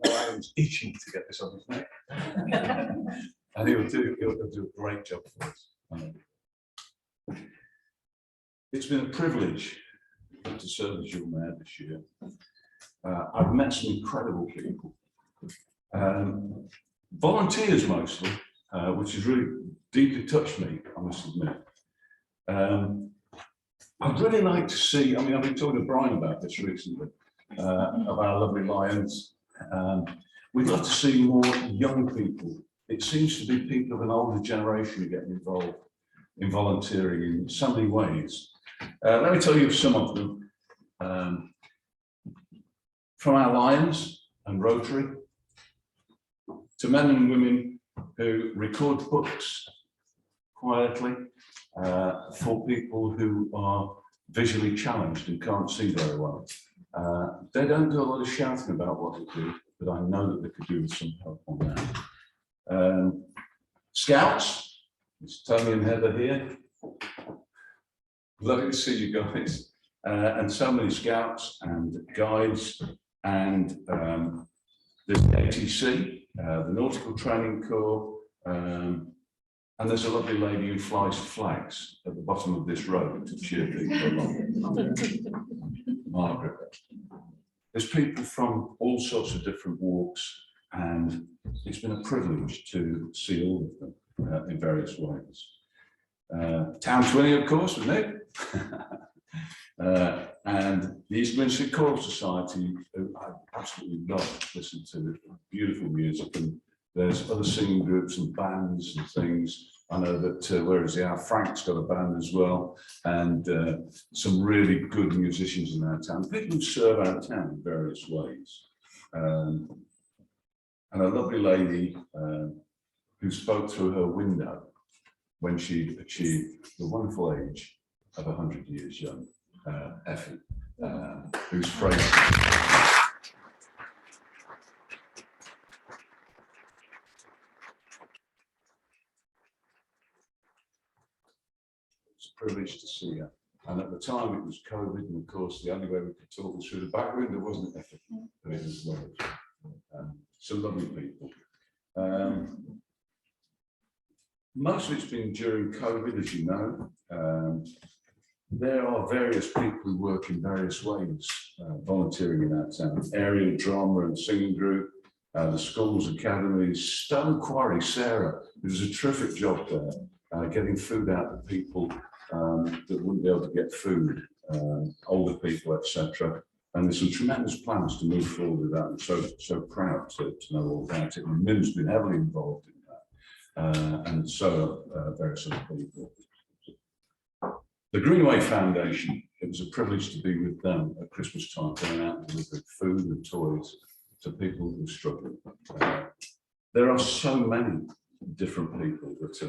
Alan's itching to get this on his neck. And he'll do a great job for us. It's been a privilege to serve as your mayor this year. I've met some incredible people, volunteers mostly, which has really deeply touched me, I must admit. I'd really like to see, I mean, I've been talking to Brian about this recently, of our lovely Lions. We'd love to see more young people. It seems to be people of an older generation getting involved in volunteering in so many ways. Let me tell you of some of them. From our Lions and Rotary, to men and women who record books quietly for people who are visually challenged and can't see very well. They don't do a lot of shouting about what they do, but I know that they could do with some help on that. Scouts, it's Tony and Heather here. Lovely to see you guys. And so many scouts and guides, and there's the ATC, the Nautical Training Corps, and there's a lovely lady who flies flags at the bottom of this road to cheer people along. Margaret. There's people from all sorts of different walks, and it's been a privilege to see all of them in various ways. Town Twinning, of course, with Nick. And the East Grinstead Choral Society, who I absolutely love, listen to beautiful music, and there's other singing groups and bands and things. I know that, where is he? Frank's got a band as well, and some really good musicians in our town, people who serve our town in various ways. And a lovely lady who spoke through her window when she'd achieved the wonderful age of 100 years young, Effie, whose phrase. It's a privilege to see her. And at the time it was COVID, and of course the only way we could talk was through the back window, wasn't it, Effie? But it was lovely. Some lovely people. Most of it's been during COVID, as you know. There are various people who work in various ways, volunteering in our town. Area drama and singing group, the schools, academies, Stone Quarry, Sarah, who does a terrific job there, getting food out to people that wouldn't be able to get food, older people, etc. And there's some tremendous plans to move forward with that. I'm so proud to know all about it. And Mim's been heavily involved in that, and so various other people. The Greenway Foundation, it was a privilege to be with them at Christmas time, going out with food and toys to people who are struggling. There are so many different people that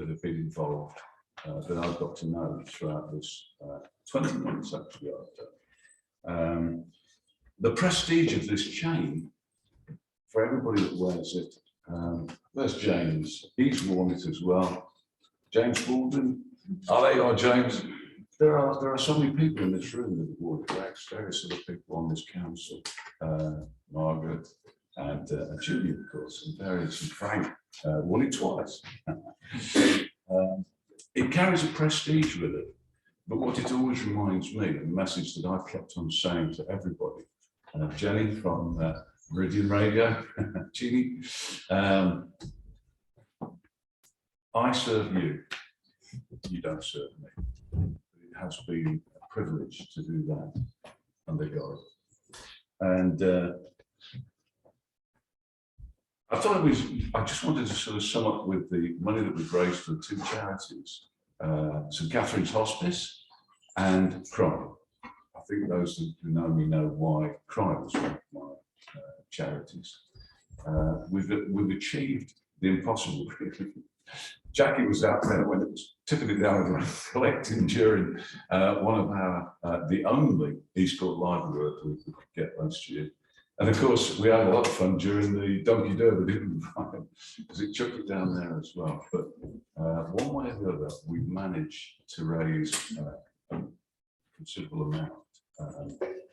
have been involved that I've got to know throughout this 20 months actually after. The prestige of this chain, for everybody that wears it, there's James, he's worn it as well. James Baldwin. Oh, there you are, James. There are so many people in this room that have worn it. Various other people on this council, Margaret and Julie, of course, and various, and Frank won it twice. It carries a prestige with it, but what it always reminds me, and the message that I've kept on saying to everybody, Jenny from Meridian Radio, Jeannie, I serve you. You don't serve me. It has been a privilege to do that under God. And I just wanted to sort of sum up with the money that we've raised for two charities, St. Catherine's Hospice and Cry. I think those who know me know why Cry was one of my charities. We've achieved the impossible, really. Jackie was out there when it was typically down collecting during one of our, the only East Court Library work we could get last year. And of course, we had a lot of fun during the Donkey Derby, didn't we? Because it chucked it down there as well. But one way or the other, we've managed to raise a considerable amount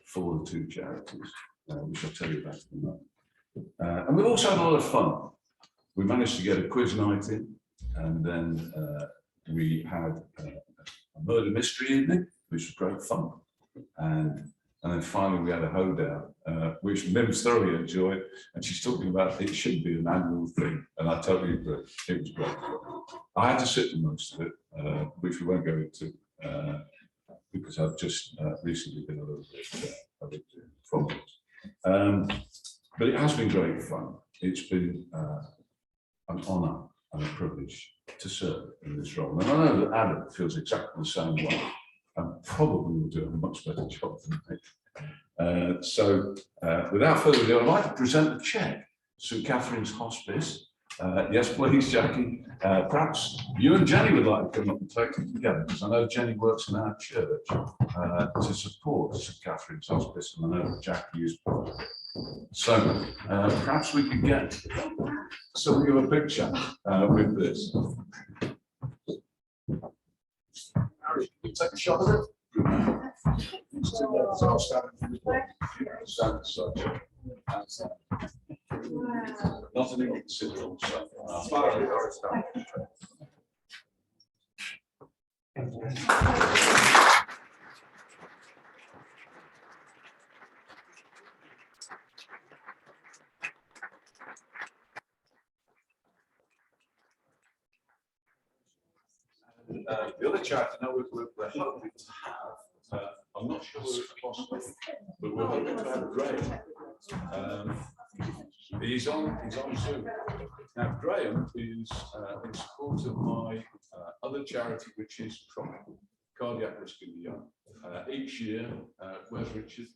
for the two charities. which I'll tell you about in a moment. And we've also had a lot of fun. We managed to get a quiz night in, and then we had a murder mystery evening, which was great fun. And then finally we had a hoedown, which Mim's thoroughly enjoyed, and she's talking about it should be an annual thing, and I totally agree. It was great. I had to sit in most of it, which we won't go into, because I've just recently been a little bit problems. But it has been great fun. It's been an honour and a privilege to serve in this role. And I know that Adam feels exactly the same way, and probably will do a much better job than me. So without further ado, I'd like to present the cheque, St Catherine's Hospice. Yes, please, Jackie. Perhaps you and Jenny would like to come up and take it together, because I know Jenny works in our church to support St Catherine's Hospice, and I know that Jackie is part of it. So perhaps we could get some of a picture with this. Harry, can you take a shot of it? Not an inconsiderable the other chart, I know we're hoping to have, I'm not sure whether it's possible, but we're hoping to have Graham. He's on Zoom. Now, Graham is in support of my other charity, which is cardiac risk in the young. Each year, where's Richard?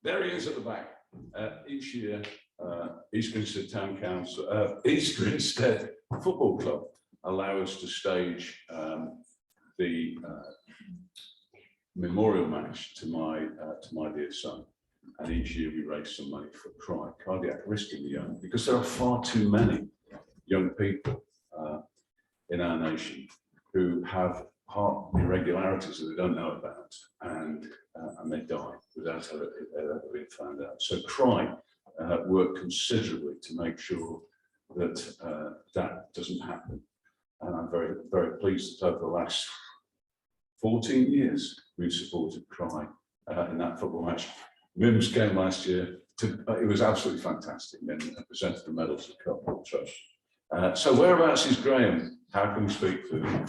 There he is at the back. Each year, East Grinstead Town Council, East Grinstead Football Club allow us to stage the memorial match to my dear son. And each year we raise some money for cardiac risk in the young, because there are far too many young people in our nation who have heart irregularities that they don't know about, and they die without ever being found out. So work considerably to make sure that that doesn't happen. And I'm very, very pleased that over the last 14 years, we've supported CRY in that football match. Mims came last year. It was absolutely fantastic, and presented the medals to couple. So whereabouts is Graham? How can we speak to him?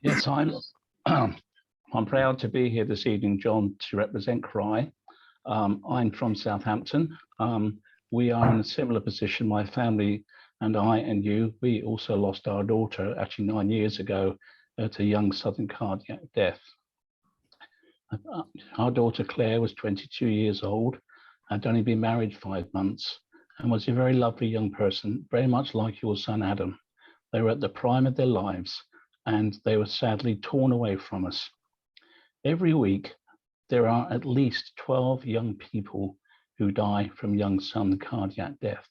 Yes, I'm proud to be here this evening, John, to represent CRY. I'm from Southampton. We are in a similar position. My family and I and you, we also lost our daughter actually 9 years ago to young sudden cardiac death. Our daughter Claire was 22 years old, had only been married 5 months, and was a very lovely young person, very much like your son Adam. They were at the prime of their lives, and they were sadly torn away from us. Every week, there are at least 12 young people who die from young sudden cardiac death.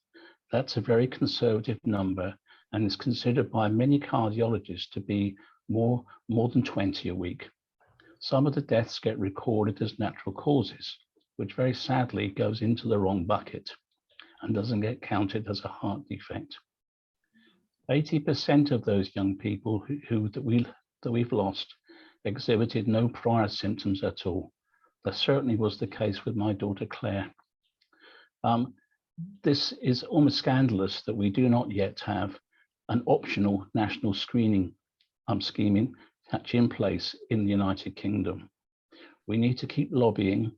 That's a very conservative number, and is considered by many cardiologists to be more than 20 a week. Some of the deaths get recorded as natural causes, which very sadly goes into the wrong bucket and doesn't get counted as a heart defect. 80% of those young people that we've lost exhibited no prior symptoms at all. That certainly was the case with my daughter Claire. This is almost scandalous that we do not yet have an optional national screening scheme in place in the United Kingdom. We need to keep lobbying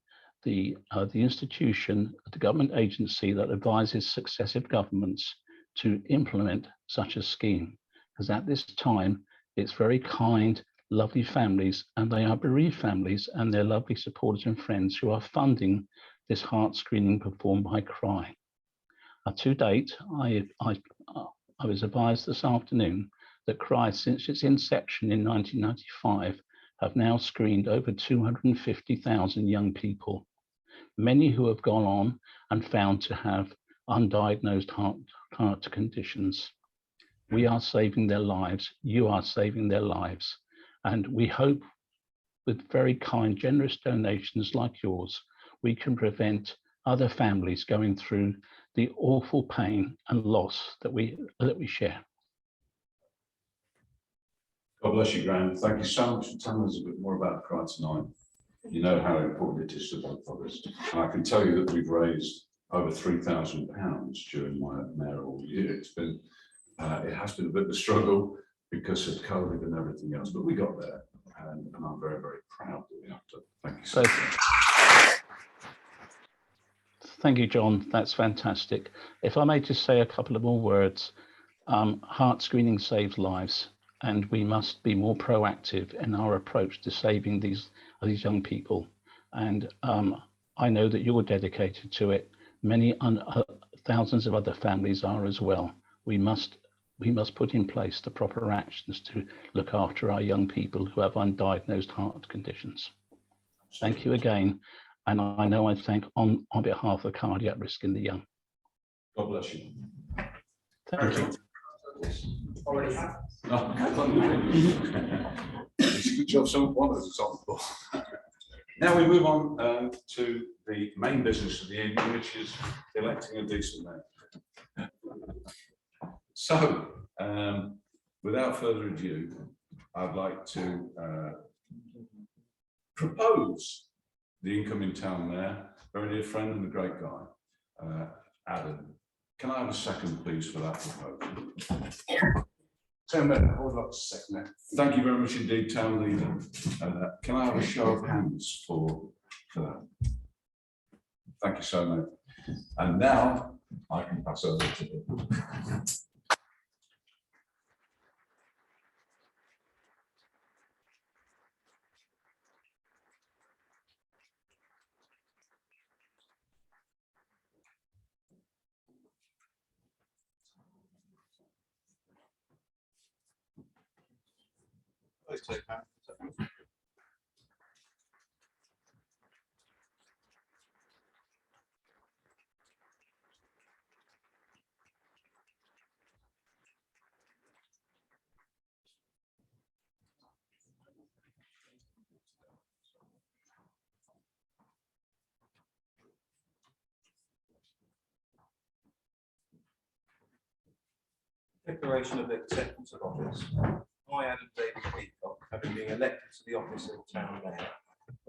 the institution, the government agency that advises successive governments to implement such a scheme, because at this time it's very kind, lovely families, and they are bereaved families and their lovely supporters and friends who are funding this heart screening performed by CRY. To date, I was advised this afternoon that CRY, since its inception in 1995, have now screened over 250,000 young people, many who have gone on and found to have undiagnosed heart conditions. We are saving their lives, you are saving their lives, and we hope with very kind, generous donations like yours, we can prevent other families going through the awful pain and loss that we share. God bless you, Graham. Thank you so much for telling us a bit more about Cry Tonight. You know how important it is to both of us. And I can tell you that we've raised over £3,000 during my mayoral year. It's been, it has been a bit of a struggle because of COVID and everything else, but we got there. And I'm very, very proud that we have to. Thank you so much. Thank you, John. That's fantastic. If I may just say a couple of more words, heart screening saves lives, and we must be more proactive in our approach to saving these young people. And I know that you're dedicated to it. Many thousands of other families are as well. We must put in place the proper actions to look after our young people who have undiagnosed heart conditions. Thank you again. And I know I thank on behalf of cardiac risk in the young. God bless you. Thank you. Already have. It's a good job someone wanted us on the ball. Now we move on to the main business of the evening, which is electing a decent mayor. So, without further ado, I'd like to propose the incoming town mayor, very dear friend and a great guy, Adam. Can I have a second, please, for that proposal? Town Mayor, I would like to second that. Thank you very much indeed, town leader. Can I have a show of hands for that? Thank you so much. And now I can pass over to you. Please take that. Declaration of acceptance of office. I, Adam David Peacock, having been elected to the office of Town Mayor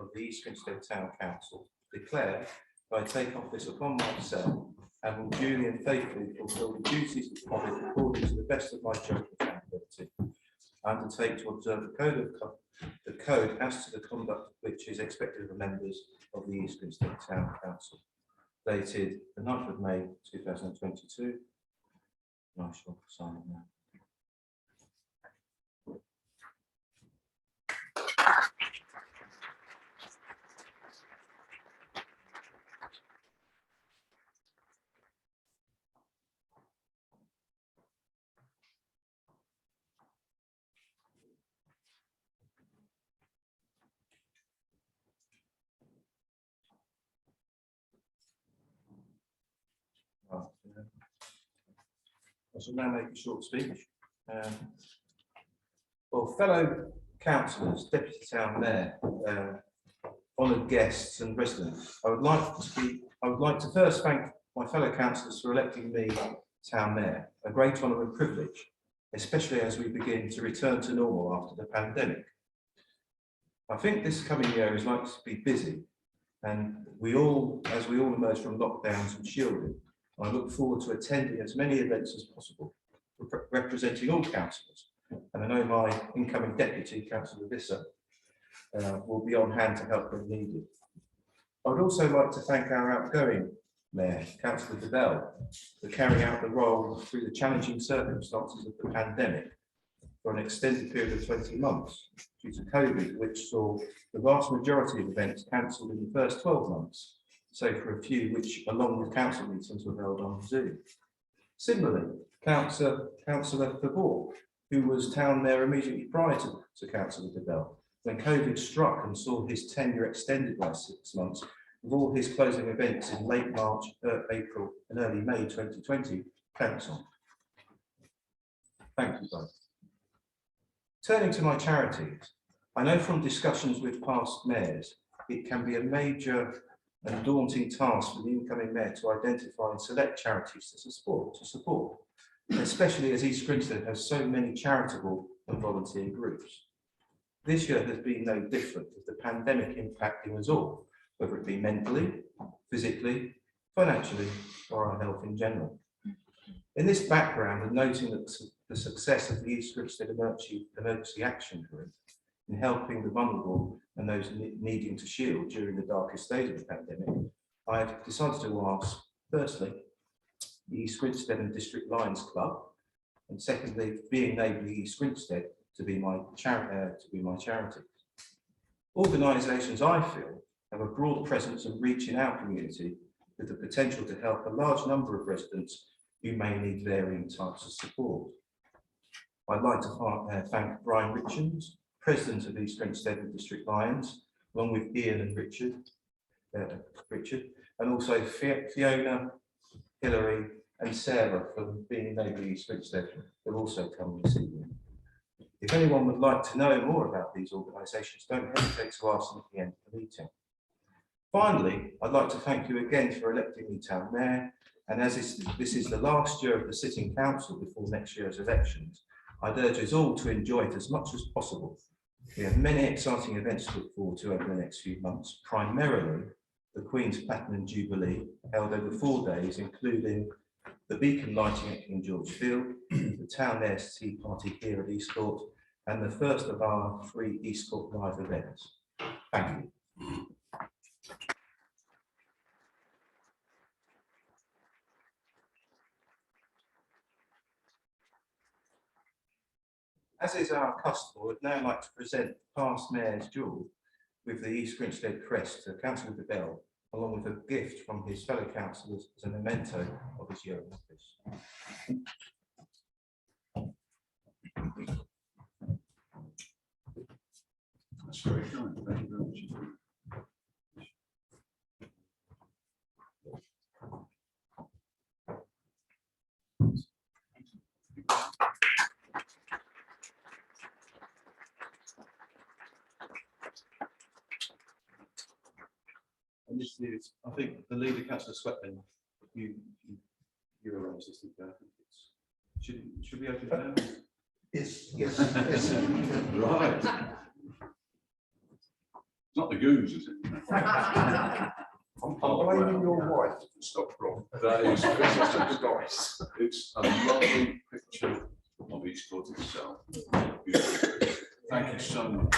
of the East Grinstead Town Council, declare that I take office upon myself and will duly and faithfully fulfil the duties of it according to the best of my judgment and ability. I undertake to observe the code as to the conduct which is expected of the members of the East Grinstead Town Council. Dated the 9th of May 2022. I shall sign it now. I shall now make a short speech. Well, fellow councillors, deputy town mayor, honoured guests and residents, I would like to first thank my fellow councillors for electing me town mayor, a great honour and privilege, especially as we begin to return to normal after the pandemic. I think this coming year is likely to be busy, and as we all emerge from lockdowns and shielding, I look forward to attending as many events as possible, representing all councillors. And I know my incoming deputy, Councillor Visser, will be on hand to help when needed. I would also like to thank our outgoing Mayor, Councillor DeBell, for carrying out the role through the challenging circumstances of the pandemic for an extended period of 20 months due to COVID, which saw the vast majority of events cancelled in the first 12 months. So for a few which, along with council meetings, were held on Zoom. Similarly, Councillor Fabor, who was town mayor immediately prior to Councillor DeBell, when COVID struck and saw his tenure extended by 6 months, with all his closing events in late March, April and early May 2020 cancelled. Thank you both. Turning to my charities, I know from discussions with past mayors, it can be a major and a daunting task for the incoming mayor to identify and select charities to support, especially as East Grinstead has so many charitable and volunteer groups. This year has been no different, with the pandemic impacting us all, whether it be mentally, physically, financially, or our health in general. In this background, and noting that the success of the East Grinstead Emergency Action Group in helping the vulnerable and those needing to shield during the darkest days of the pandemic, I have decided to ask, firstly, the East Grinstead and District Lions Club, and secondly, being neighbourly East Grinstead, to be my charity. Organisations, I feel, have a broad presence and reach in our community, with the potential to help a large number of residents who may need varying types of support. I'd like to thank Brian Richards, President of East Grinstead and District Lions, along with Ian and Richard, and also Fiona, Hilary and Sarah from being neighbourly East Grinstead have also come this evening. If anyone would like to know more about these organisations, don't hesitate to ask them at the end of the meeting. Finally, I'd like to thank you again for electing me town mayor, and as this is the last year of the sitting council before next year's elections, I'd urge us all to enjoy it as much as possible. We have many exciting events to look forward to over the next few months, primarily the Queen's Platinum Jubilee, held over 4 days, including the beacon lighting at King George Field, the Town Mayor's Tea Party here at East Court, and the first of our 3 East Court Live events. Thank you. As is our custom, I would now like to present past Mayor's jewel with the East Grinstead crest to Councillor de Bell, along with a gift from his fellow councillors as a memento of his year in office. That's very kind. Thank you very much. And this is, I think, the leader, Councillor Sweatman, you arranged this. Should we open it now? Yes, yes, yes. Right. It's not the goons, is it? I'm blaming your wife. Stop wrong. That is, it's a lovely picture of East Court itself. Beautiful. Thank you so much.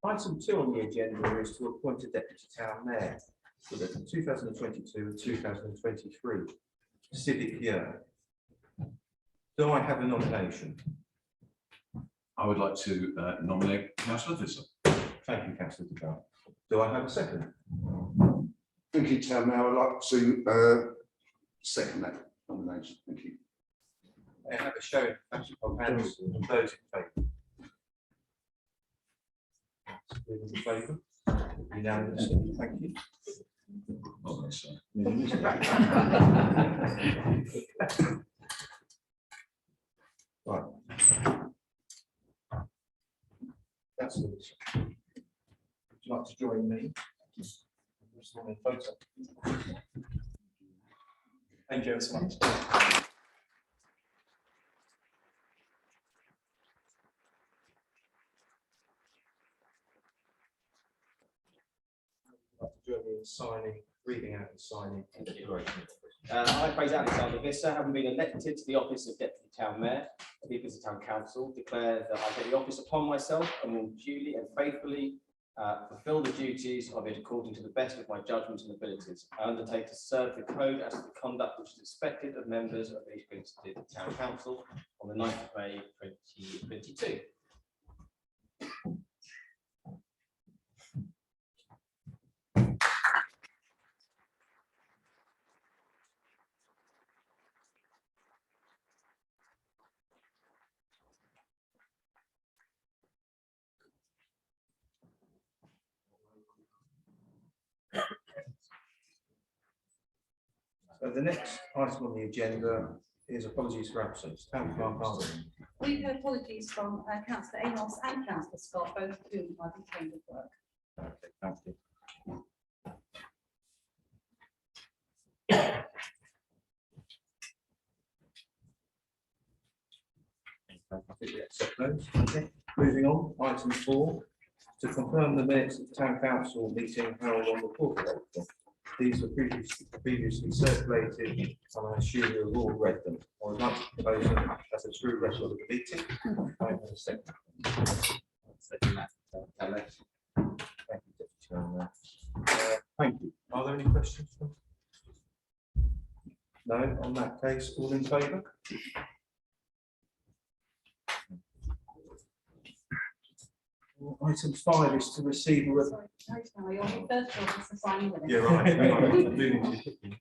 Item 2 on the agenda is to appoint a deputy town mayor for the 2022 and 2023 civic year. Do I have a nomination? I would like to nominate Councillor Visser. Thank you, Councillor de Bell. Do I have a second? Thank you, Town Mayor. I'd like to second that nomination. Thank you. I have a show of hands of those in favour. In favour? Unanimous. Thank you. Oh, that's, Right. That's it. Would you like to join me? Just one photo. Thank you so much. Join me in signing, reading out and signing. Thank you. I, Fraser Alexander Visser, having been elected to the office of Deputy Town Mayor of the East Town Council, declare that I take the office upon myself and will duly and faithfully fulfil the duties of it according to the best of my judgment and abilities. I undertake to serve the code as to the conduct which is expected of members of the East Grinstead Town Council on the 9th of May 2022. The next item on the agenda is apologies for absence. Town Clerk Arden. We've had apologies from Councillor Amos and Councillor Scott, both of whom are detained at work. Okay, thank you. I think we accept those. Okay. Moving on, item 4, to confirm the minutes of the Town Council meeting held on the 4th of April. These were previously circulated, and I assume you've all read them. I would like to propose them as a true record of the meeting. I have a second. Second that, Thank you, Deputy Chairman. Thank you. Are there any questions? No, on that case, all in favour? Item 5 is to receive a Sorry, no, your first job is to sign the minutes. Yeah, right. Hang on, I'm moving too quickly.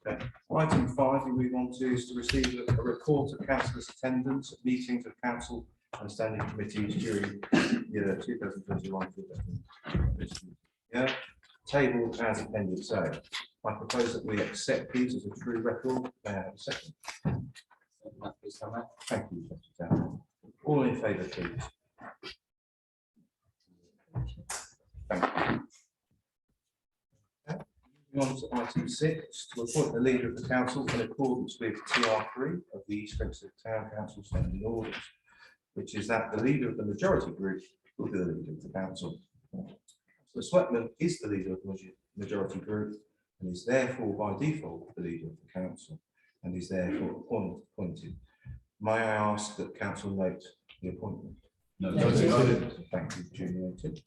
Okay. Item 5 we move on to is to receive a report of councillors' attendance at meetings of council and standing committees during year 2021. Yeah, tabled as appendix A. I propose that we accept these as a true record. May I have a second? Thank you, Deputy Chairman. All in favour, please. Thank you. Moving on to item 6, to appoint the leader of the council in accordance with TR3 of the East Grinstead Town Council Standing Orders, which is that the leader of the majority group will be the leader of the council. So Sweatman is the leader of the majority group and is therefore by default the leader of the council and is therefore appointed. May I ask that council note the appointment? No, Thank you, duly noted.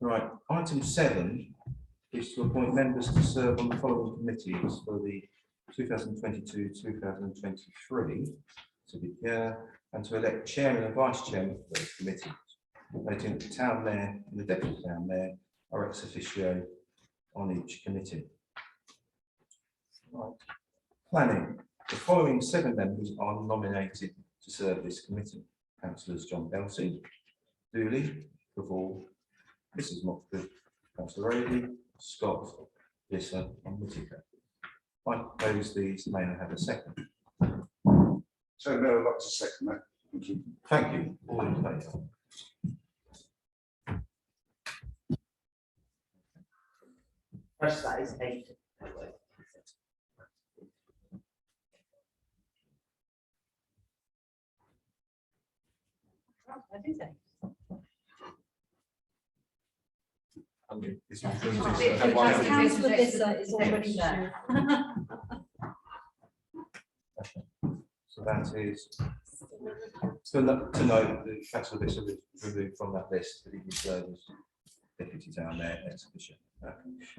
Right, item 7 is to appoint members to serve on the following committees for the 2022-2023 to be and to elect chairman and vice chairman for those committees. Noting that the town mayor and the deputy town mayor are ex officio on each committee. Right. Planning. The following 7 members are nominated to serve this committee. Councillors John Belsey, Dooley, Bavall, Mrs. Moxford, Councillor Rayleigh, Scott, Visser and Whittaker. I propose these. May I have a second? So no, I'd like to second that. Thank you. Thank you. All in favour? First that is 8. I do say. Councillor Visser is already there. So that is to note that Councillor Visser was removed from that list, but he was served as deputy town mayor ex officio.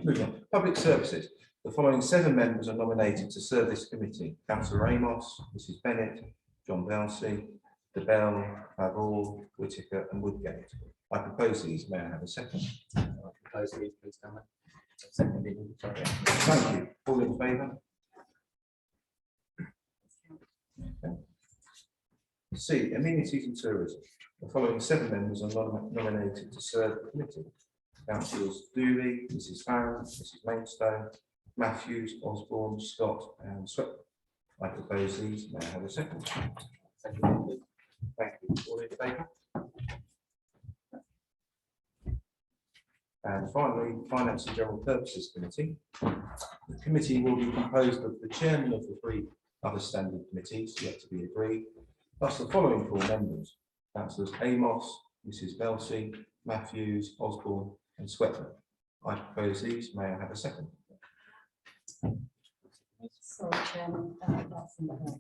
Moving on, public services. The following 7 members are nominated to serve this committee: Councillor Amos, Mrs. Bennett, John Belsey, DeBell, Bavall, Whittaker and Woodgate. I propose these. May I have a second? I propose these, please, Cameron. Seconded, sorry. Thank you. All in favour? Okay. C, amenities and tourism. The following 7 members are nominated to serve the committee: Councillors Dooley, Mrs. Farron, Mrs. Mainstone, Matthews, Osborne, Scott and Sweat. I propose these. May I have a second? Seconded. Thank you. All in favour? And finally, Finance and General Purposes Committee. The committee will be composed of the chairman of the 3 other standing committees yet to be agreed, plus the following 4 members: Councillors Amos, Mrs. Belsey, Matthews, Osborne and Sweatman. I propose these. May I have a second? Sorry, Chairman, that's incorrect.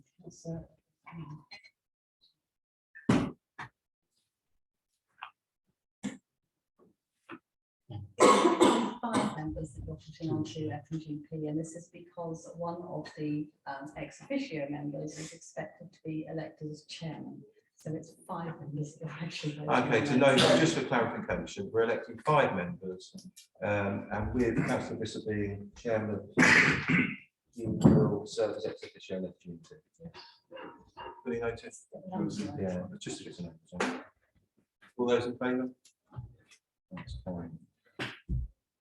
Five members that you're putting onto F&GP, and this is because one of the ex officio members is expected to be elected as chairman. So it's 5 members that you're actually voting Okay, on. to know, just for clarification, we're electing 5 members, and with Councillor Visser being chairman of the committee, you will serve as ex officio on F&GP. Fully noted? Yeah, but just a bit of notice. All those in favour? That's fine.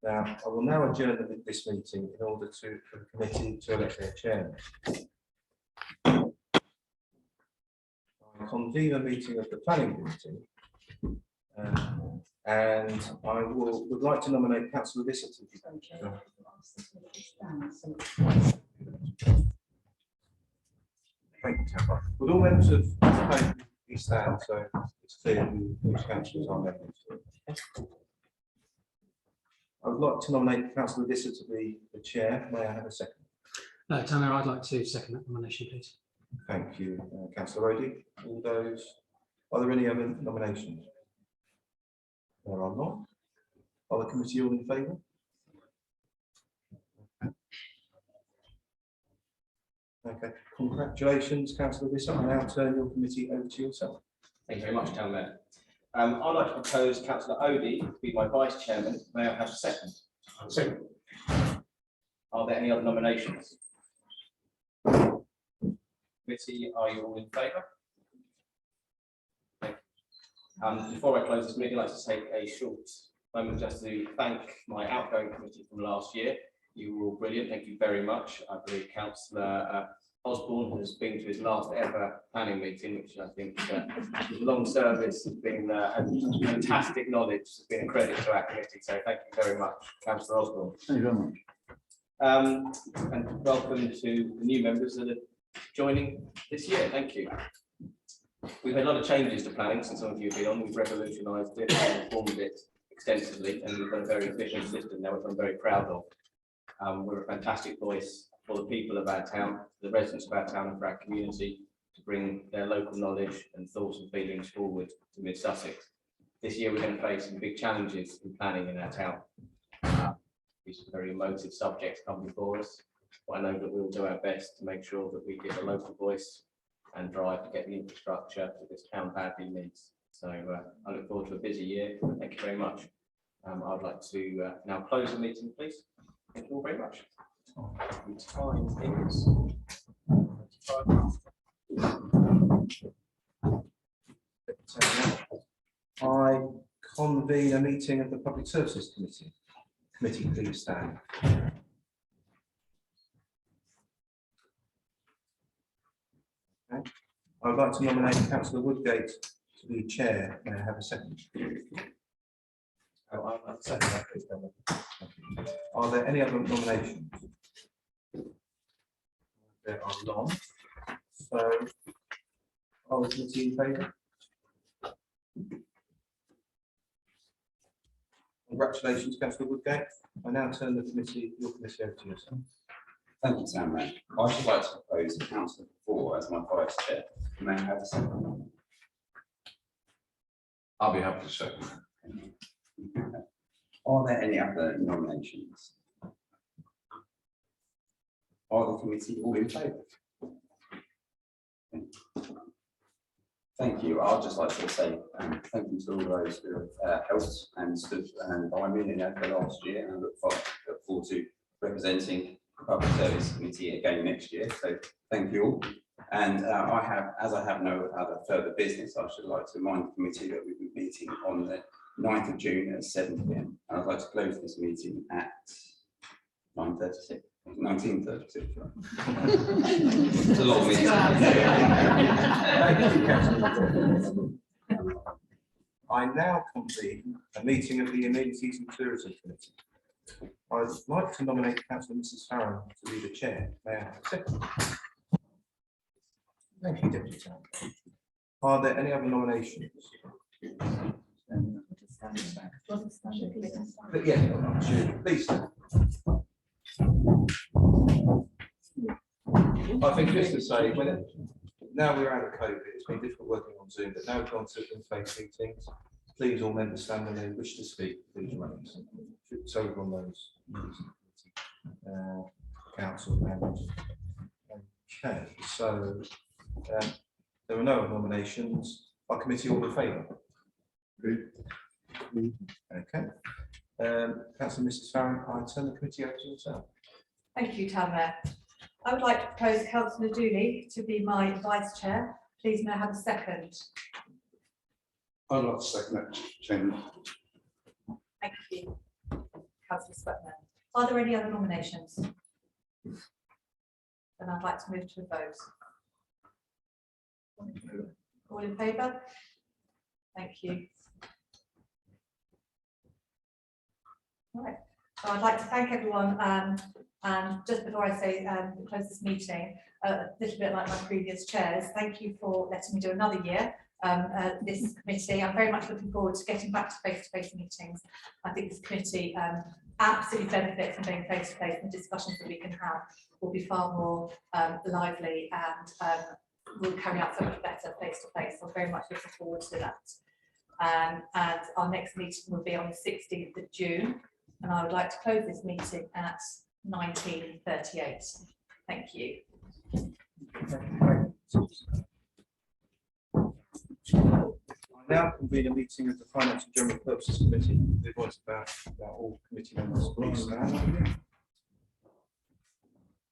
Now, I will now adjourn this meeting in order for the committee to elect their chairman. I convene a meeting of the planning committee, and I would like to nominate Councillor Visser to be. Sorry, Chair, I'll ask this to stand, so Thank you, Tara. Would all members of the planning committee stand so it's clear which councillors are members? I would like to nominate Councillor Visser to be the chair. May I have a second? Tanner, I'd like to second that nomination, please. Thank you, Councillor Roddy. All those, are there any other nominations? There are not. Are the committee all in favour? Okay, congratulations, Councillor Visser. I now turn your committee over to yourself. Thank you very much, Town Mayor. I'd like to propose Councillor Odie to be my vice chairman. May I have a second? Second. Are there any other nominations? Committee, are you all in favour? Thank you. Before I close this meeting, I'd like to take a short moment just to thank my outgoing committee from last year. You were all brilliant. Thank you very much. I believe Councillor Osborne has been to his last ever planning meeting, which I think his long service has been and fantastic knowledge has been a credit to our committee. So thank you very much, Councillor Osborne. Thank you very much. And welcome to the new members that are joining this year. Thank you. We've had a lot of changes to planning since some of you have been on. We've revolutionised it and reformed it extensively, and we've got a very efficient system now, which I'm very proud of. We're a fantastic voice for the people of our town, the residents of our town, and for our community to bring their local knowledge and thoughts and feelings forward to Mid Sussex. This year, we're going to face some big challenges in planning in our town. These very emotive subjects come before us, but I know that we'll do our best to make sure that we give a local voice and drive to get the infrastructure that this town badly needs. So I look forward to a busy year. Thank you very much. I'd like to now close the meeting, please. Thank you all very much. The time is 25. I convene a meeting of the Public Services Committee. Committee, please stand. Okay. I would like to nominate Councillor Woodgate to be chair. May I have a second? Oh, I'll second that, please. Are there any other nominations? There are none. So, are the committee in favour? Congratulations, Councillor Woodgate. I now turn your committee over to yourself. Thank you, Town Mayor. I should like to propose Councillor 4 as my vice chair. May I have a second? I'll be happy to second. Are there any other nominations? Are the committee all in favour? Thank you. I'd just like to say thank you to all those who have helped and stood by me over the last year, and I look forward to representing the Public Service Committee again next year. So thank you all. And as I have no other further business, I should like to remind the committee that we'll be meeting on the 9th of June at 7 PM. And I'd like to close this meeting at 9:36. 1936. It's a long meeting. Thank you, Councillor. I now convene a meeting of the Amenities and Tourism Committee. I would like to nominate Councillor Mrs. Farron to be the chair. May I have a second? Thank you, Deputy Chair. Are there any other nominations? But yeah, Julie, please. I think just to say, now we're out of COVID, it's been difficult working on Zoom, but now we've gone to in-face meetings. Please, all members stand when they wish to speak, please remain. So everyone knows. Council and okay, so there are no nominations. Our committee all in favour? Okay. Councillor Mrs. Farron, I turn the committee over to yourself. Thank you, Town Mayor. I would like to propose Councillor Dooley to be my vice chair. Please may I have a second? I'd like to second that, Chairman. Thank you, Councillor Sweatman. Are there any other nominations? Then I'd like to move to a vote. All in favour? Thank you. Right. So I'd like to thank everyone. And just before I say close this meeting, a little bit like my previous chairs, thank you for letting me do another year. This committee, I'm very much looking forward to getting back to face-to-face meetings. I think this committee absolutely benefits from being face-to-face, and discussions that we can have will be far more lively and will carry out so much better face-to-face. So I'm very much looking forward to that. And our next meeting will be on the 16th of June, and I would like to close this meeting at 19:38. Thank you. I now convene a meeting of the Finance and General Purposes Committee. The voice about all committee members, please stand. I'd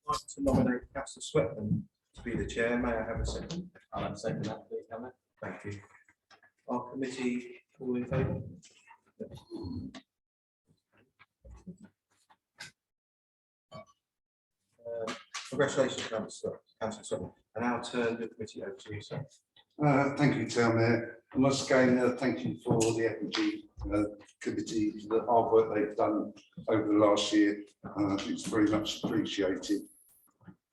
like to nominate Councillor Sweatman to be the chair. May I have a second? I'll have a second that, please, Cameron. Thank you. Our committee, all in favour? Congratulations, Councillor Sweatman. And I'll turn the committee over to you, sir. Thank you, Town Mayor. And once again, thank you for the F&G committee for the hard work they've done over the last year. It's very much appreciated.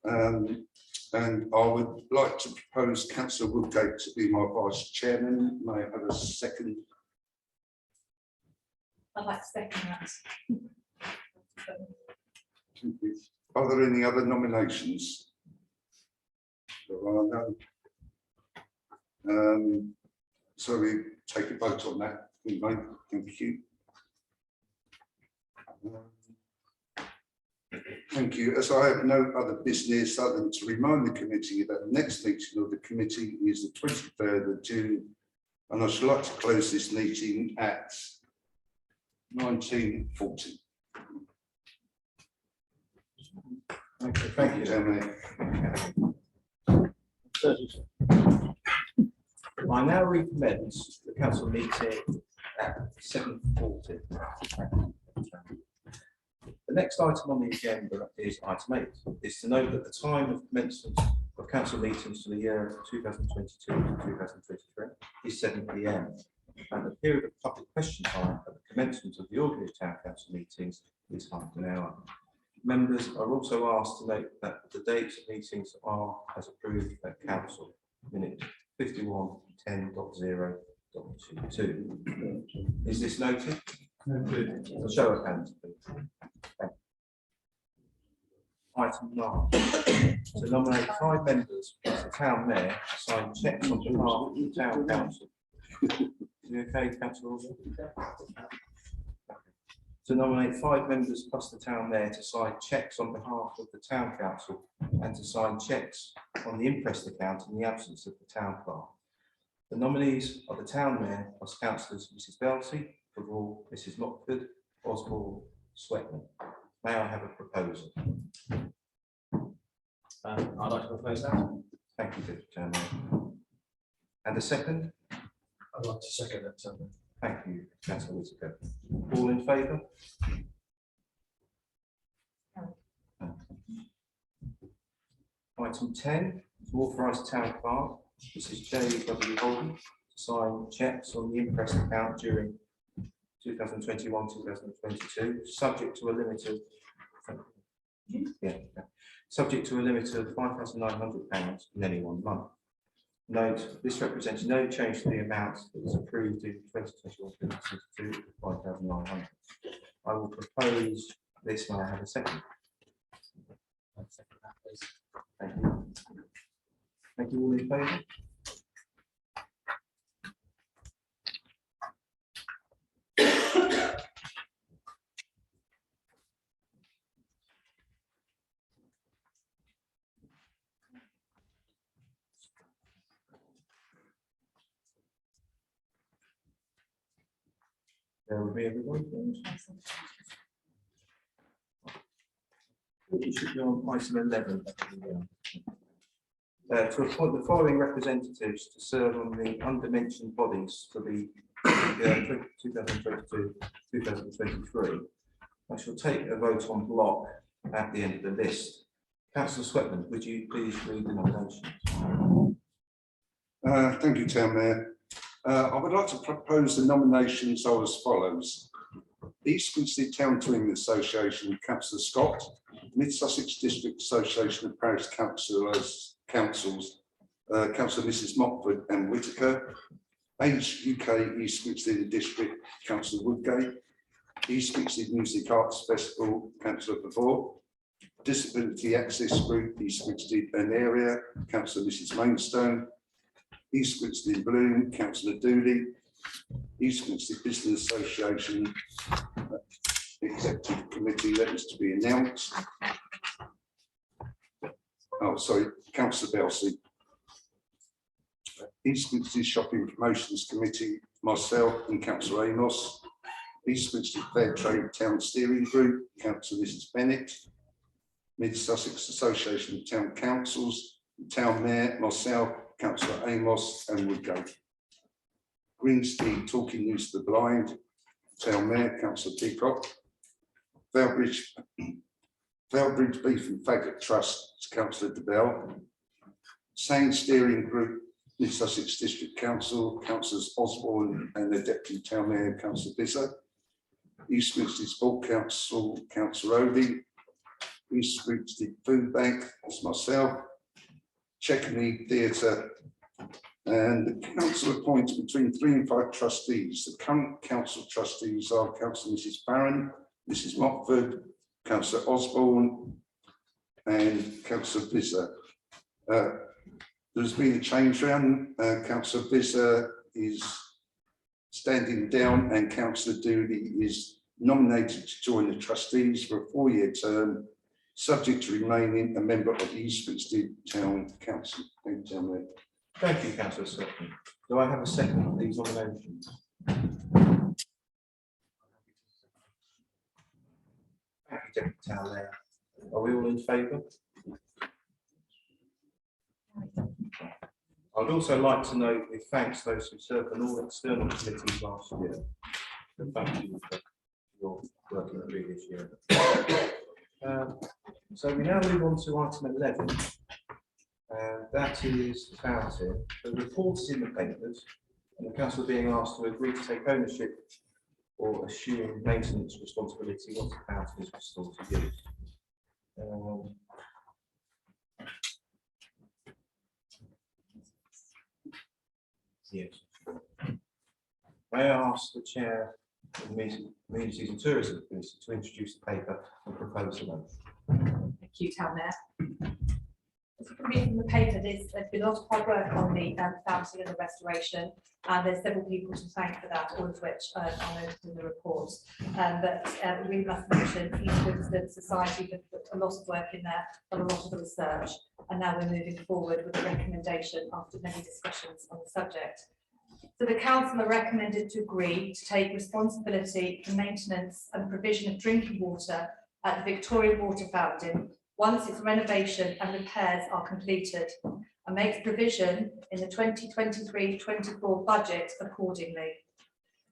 And I would like to propose Councillor Woodgate to be my vice chairman. May I have a second? I'd like to second that. Thank you. Are there any other nominations? There are none. So we take a vote on that. Thank you. Thank you. As I have no other business other than to remind the committee that the next meeting of the committee is the 23rd of June, and I should like to close this meeting at 19:40. Okay, thank you. Chairman. I now recommence the council meeting at 7:40. The next item on the agenda is item 8. Is to note that the time of commencement of council meetings for the year 2022 to 2023 is 7 PM. And the period of public question time at the commencement of the ordinary town council meetings is half an hour. Members are also asked to note that the dates of meetings are as approved at council minute 5110.0.22. Is this noted? Noted. A show of hands, please. Thank you. Item 9. To nominate 5 members as the town mayor to sign cheques on behalf of the town council. Is it okay, Councillor Wilson? To nominate 5 members plus the town mayor to sign cheques on behalf of the town council and to sign cheques on the imprest account in the absence of the town clerk. The nominees are the town mayor plus councillors Mrs. Belty, Favall, Mrs. Lockford, Osborne, Sweatman. May I have a proposal? I'd like to propose that. Thank you, Deputy Town Mayor. And a second? I'd like to second that. Thank you, Councillor Whittaker. All in favour? Item 10, to authorise town clerk, Mrs. J.W. Holden, to sign cheques on the imprest account during 2021-2022, subject to a limit of £5,900 in any one month. Note, this represents no change to the amount that was approved in 2021-2022, £5,900. I will propose this when I have a second. please. Thank you. Thank you, all in favour? There will be everyone. It should be on item 11. To appoint the following representatives to serve on the undermentioned bodies for the 2022-2023. I shall take a vote on block at the end of the list. Councillor Swetland, would you please read the nominations? Thank you, Town Mayor. I would like to propose the nominations are as follows. East Grinstead Town Twin Association, Councillor Scott. Mid Sussex District Association of Parish Councils, Councillor Mrs Mockford and Whitaker. Age UK East Grinstead District, Councillor Woodgate. East Grinstead Music Arts Festival, Councillor Bevor. Disability Access Group, East Grinstead and Area, Councillor Mrs Mainstone. East Grinstead Bloom, Councillor Dooley. East Grinstead Business Association Executive Committee letters to be announced. Oh, sorry, Councillor Belsey. East Grinstead Shopping Promotions Committee, myself and Councillor Amos. East Grinstead Fair Trade Town Steering Group, Councillor Mrs Bennett. Mid Sussex Association of Town Councils, Town Mayor, myself, Councillor Amos and Woodgate. Grinstead Talking News to the Blind, Town Mayor, Councillor Peacock. Valbridge Beef and Faggot Trust, Councillor DeBell. Sane Steering Group, Mid Sussex District Council, Councillors Osborne and the Deputy Town Mayor, Councillor Bisser. East Grinstead Sport Council, Councillor Odie. East Grinstead Food Bank, that's myself. Checkeney Theatre, and the council appoints between 3 and 5 trustees. The current council trustees are Councillor Mrs Barron, Mrs Mockford, Councillor Osborne and Councillor Visser. There's been a change round. Councillor Visser is standing down and Councillor Dooley is nominated to join the trustees for a 4-year term, subject to remaining a member of the East Grinstead Town Council. Thank you, Town Mayor. Thank you, Councillor Swetland. Do I have a second for these nominations? Thank you, Deputy Town Mayor. Are we all in favour? I would also like to note with thanks those who served on all external committees last year. And thank you for your work in the previous year. So we now move on to item 11. That is about it. The report is in the papers and the council being asked to agree to take ownership or assume maintenance responsibility once the fountain is restored to use. Yes. May I ask the chair of the Communities and Tourism Committee to introduce the paper and propose the motion? Thank you, Town Mayor. As you can read from the paper, there's been a lot of hard work on the fountain and the restoration, and there's several people to thank for that, all of which are noted in the report. But we must mention East Grinstead Society have put a lot of work in there, done a lot of the research, and now we're moving forward with a recommendation after many discussions on the subject. So the council are recommended to agree to take responsibility for maintenance and provision of drinking water at the Victorian Water Fountain once its renovation and repairs are completed, and makes provision in the 2023-24 budget accordingly.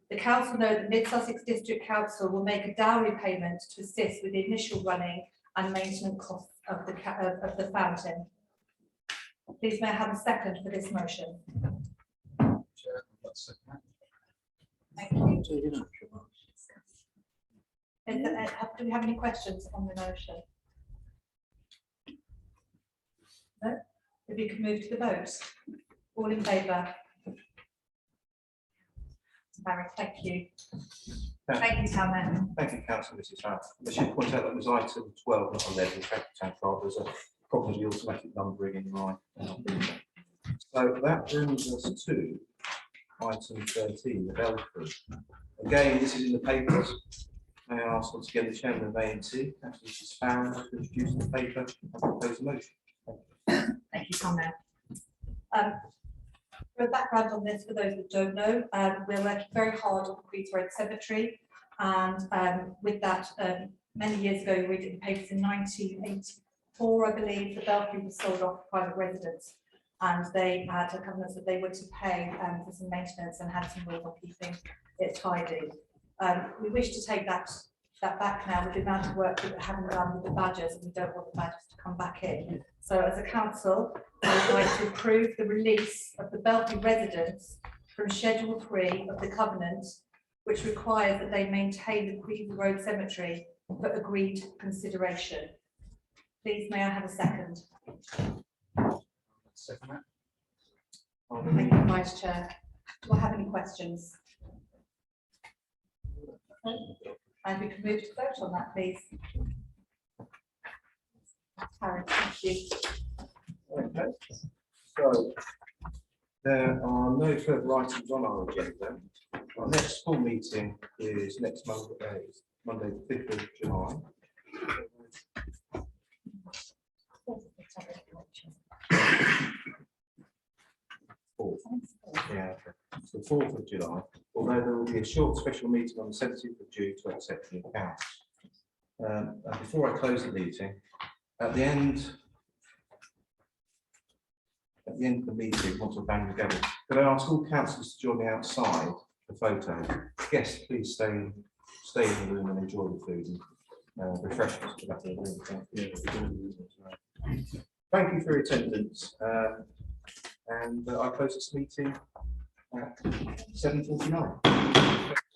The council know that Mid Sussex District Council will make a dowry payment to assist with the initial running and maintenance costs of the fountain. Please may I have a second for this motion? Thank you. Do we have any questions on the motion? No? If you can move to the vote. All in favour? Barry, thank you. Thank you, Town Mayor. Thank you, Councillor Mrs. Howard. I should point out that was item 12, not 11. Thank you, Town Clerk. There's a probably automatic numbering in my. So that brings us to item 13, the belfry. Again, this is in the papers. May I ask once again the chairman of ANC, actually Mrs. Farron, to introduce the paper and propose a motion. Thank you, Tom. For a background on this, for those that don't know, we're working very hard on the Queen's Road Cemetery, and with that, many years ago, we did the papers in 1984, I believe, the belfry was sold off to private residents, and they had a covenant that they were to pay for some maintenance and had some rules on keeping it tidy. We wish to take that back now with the amount of work that we haven't done with the badgers, and we don't want the badgers to come back in. So as a council, I would like to approve the release of the belfry residents from Schedule 3 of the covenant, which requires that they maintain the Queen's Road Cemetery for agreed consideration. Please, may I have a second? Second. Thank you, Vice Chair. Do I have any questions? And we can move to vote on that, please. Karen, thank you. Okay, so there are no further items on our agenda. Our next full meeting is next Monday, the 5th of July. Yeah, it's the 4th of July, although there will be a short special meeting on the 17th of June to accept the accounts. And before I close the meeting, at the end of the meeting, once we're back together, could I ask all councillors to join me outside the photo? Guests, please stay in the room and enjoy the food and refreshments. Thank you for your attendance. And I close this meeting at 7:49.